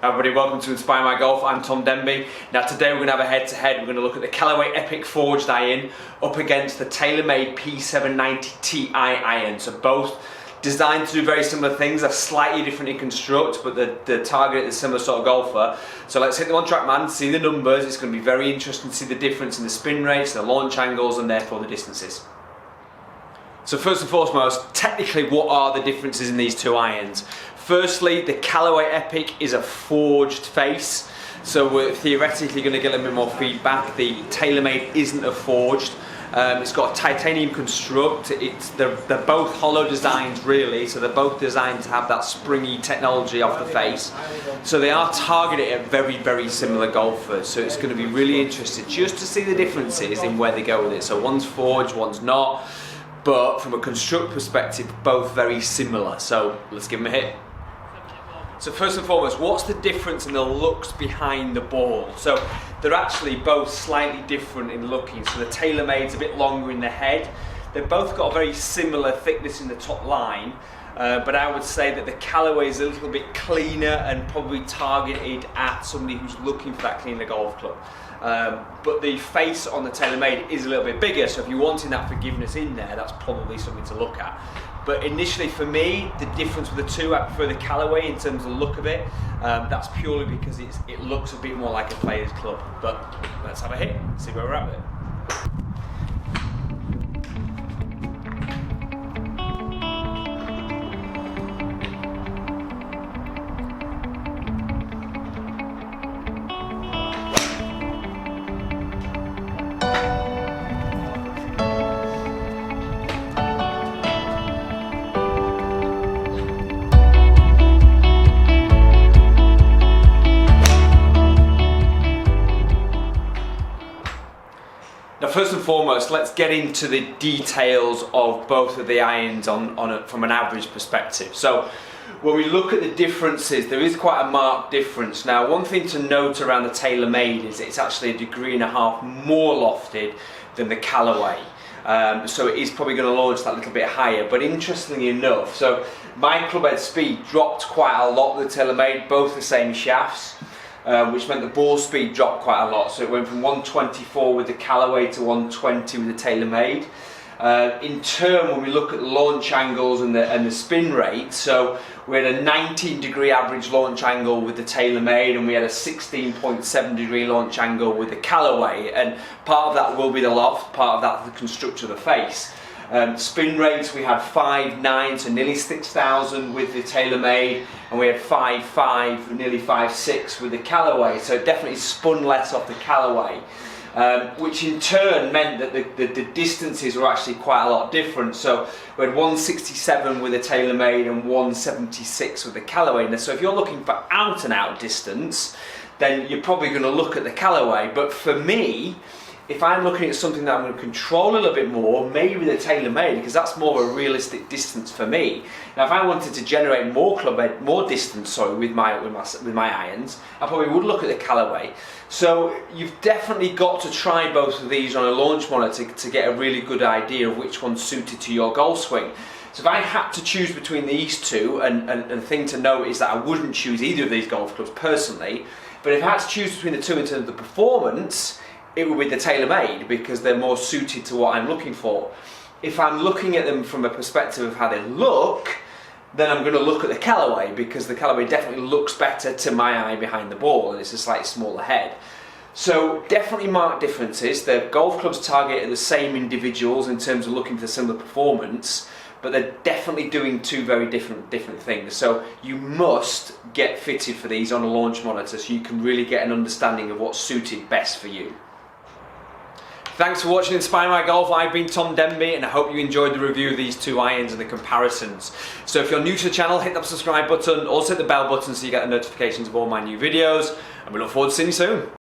Everybody, welcome to Inspire My Golf. I'm Tom Denby. Now today we're going to have a head-to-head. We're going to look at the Callaway Epic Forged iron up against the Taylormade P790Ti iron. So both designed to do very similar things. They're slightly different in construct, but the target is a similar sort of golfer. So let's hit them on Trackman, see the numbers. It's going to be very interesting to see the difference in the spin rates, the launch angles, and therefore the distances. So first and foremost, technically what are the differences in these two irons? Firstly, the Callaway Epic is a forged face, so we're theoretically going to get a bit more feedback. The Taylormade isn't a forged. It's got a titanium construct. They're both hollow designs really, so they're both designed to have that springy technology off the face. So they are targeted at very, very similar golfers, so it's going to be really interesting just to see the differences in where they go with it. So one's forged, one's not, but from a construct perspective, both very similar. So let's give them a hit. So first and foremost, what's the difference in the looks behind the ball? So they're actually both slightly different in looking. So the Taylormade's a bit longer in the head. They've both got a very similar thickness in the top line, but I would say that the Callaway is a little bit cleaner and probably targeted at somebody who's looking for that cleaner golf club. But the face on the Taylormade is a little bit bigger, so if you're wanting that forgiveness in there, that's probably something to look at. But initially for me, the difference with the two, I prefer the Callaway in terms of the look of it. That's purely because it looks a bit more like a player's club. But let's have a hit, see where we're at with it. Now first and foremost, let's get into the details of both of the irons from an average perspective. So when we look at the differences, there is quite a marked difference. Now one thing to note around the Taylormade is it's actually 1.5 degrees more lofted than the Callaway. So it is probably going to launch that little bit higher, but interestingly enough, so my club head speed dropped quite a lot with the Taylormade, both the same shafts. Which meant the ball speed dropped quite a lot. So it went from 124 with the Callaway to 120 with the Taylormade. In turn, when we look at the launch angles and the spin rate, so we had a 19-degree average launch angle with the Taylormade, and we had a 16.7-degree launch angle with the Callaway. And part of that will be the loft, part of that the construct of the face. Spin rates, we had 5.9, so nearly 6,000 with the Taylormade, and we had 5.5, nearly 5.6 with the Callaway, so it definitely spun less off the Callaway, which in turn meant that the distances were actually quite a lot different. So we had 167 with the Taylormade and 176 with the Callaway. And so if you're looking for out and out distance, then you're probably going to look at the Callaway. But for me, if I'm looking at something that I'm going to control a little bit more, maybe the Taylormade, because that's more of a realistic distance for me. Now, if I wanted to generate more distance, with my irons, I probably would look at the Callaway. So you've definitely got to try both of these on a launch monitor to get a really good idea of which one's suited to your golf swing. So if I had to choose between these two, and the thing to note is that I wouldn't choose either of these golf clubs personally, but if I had to choose between the two in terms of the performance, it would be the Taylormade because they're more suited to what I'm looking for. If I'm looking at them from a perspective of how they look, then I'm going to look at the Callaway because the Callaway definitely looks better to my eye behind the ball, and it's a slightly smaller head. So definitely marked differences. The golf clubs target the same individuals in terms of looking for similar performance, but they're definitely doing two very different things. So you must get fitted for these on a launch monitor so you can really get an understanding of what's suited best for you. Thanks for watching Inspire My Golf. I've been Tom Denby, and I hope you enjoyed the review of these two irons and the comparisons. So if you're new to the channel, hit that subscribe button, also hit the bell button so you get the notifications of all my new videos, and we look forward to seeing you soon.